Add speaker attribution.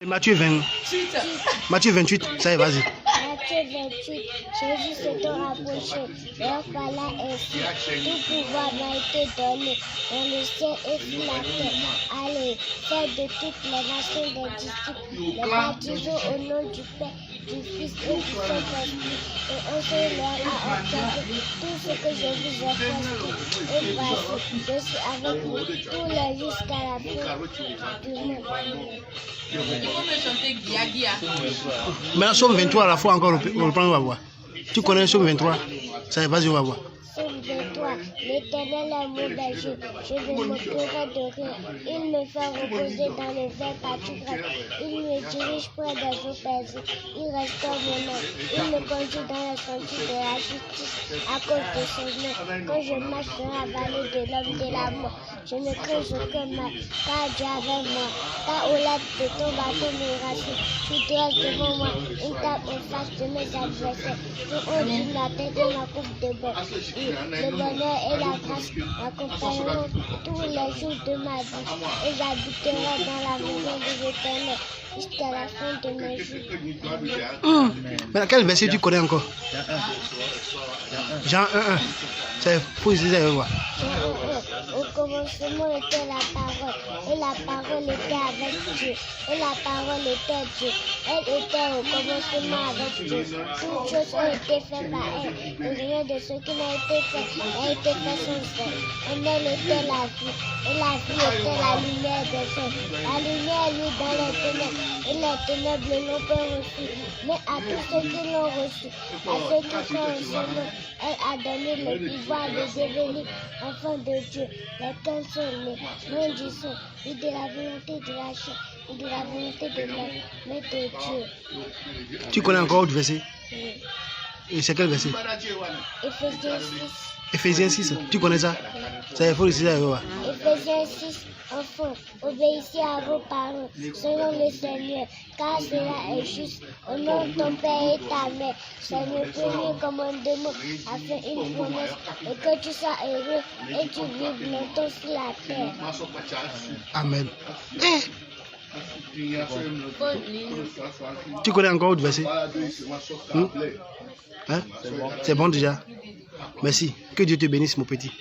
Speaker 1: Matthieu 28, ça y est, vas-y.
Speaker 2: Matthieu 28, Jésus s'étant rapproché, leur parla ainsi. Tout pouvoir m'a été donné dans le ciel et sur la terre. Allez, faites de toutes les nations des disciples, les baptisons au nom du Père, du Fils et du Saint-Esprit, et enseignez-leur à observer tout ce que je vous ai prescrit. Et voici, je suis avec vous tous les jours jusqu'à la fin du monde.
Speaker 3: Il faut me chanter Guia Guia.
Speaker 1: Maintenant, Somme 23 à la fois encore, on reprend, on va voir. Tu connais Somme 23? Ça y est, vas-y, on va voir.
Speaker 2: Somme 23, l'Éternel est mon berger, je ne me moquerai de rien. Il me fait reposer dans le vert pâturage. Il me dirige près des eaux paisibles. Il restaure mon âme. Il me conduit dans les sentiers de la justice à cause de son nom. Quand je marche dans la vallée de l'homme de la mort, je ne crains aucun mal, car Dieu est avec moi. Ta houlette de ton bâton me rassure. Tu dresses devant moi une table en face de mes adversaires. Tu ondis ma tête et ma coupe de beurre. Le bonheur et la grâce m'accompagneront tous les jours de ma vie et j'habiterai dans la maison de l'Éternel jusqu'à la fin de mes jours.
Speaker 1: Maintenant, quel verset tu connais encore? Jean 1:1. C'est faux ici, ça y est, voir.
Speaker 2: Au commencement était la parole, et la parole était avec Dieu, et la parole était Dieu. Elle était au commencement avec Dieu. Toutes choses ont été faites par elle, et rien de ce qui n'a été fait n'a été fait sans elle. En elle était la vie, et la vie était la lumière des hommes. La lumière luit dans les ténèbres, et les ténèbres ne l'ont pas reçue. Mais à tous ceux qui l'ont reçue, à ceux qui croient en son nom, elle a donné le pouvoir de devenir enfants de Dieu, lesquels sont nés, non du sang, ni de la volonté de la chair, ni de la volonté de l'homme, mais de Dieu.
Speaker 1: Tu connais encore autre verset?
Speaker 2: Oui.
Speaker 1: Et c'est quel verset?
Speaker 2: Éphésiens 6.
Speaker 1: Éphésiens 6, tu connais ça? Ça y est, faux ici, ça y est, voir.
Speaker 2: Éphésiens 6, enfants, obéissez à vos parents, selon le Seigneur, car cela est juste. Honore ton père et ta mère, c'est le premier commandement, afin une promesse, et que tu sois heureux et tu vives longtemps sur la terre.
Speaker 1: Amen. Tu connais encore autre verset? Hein? C'est bon déjà? Merci. Que Dieu te bénisse, mon petit.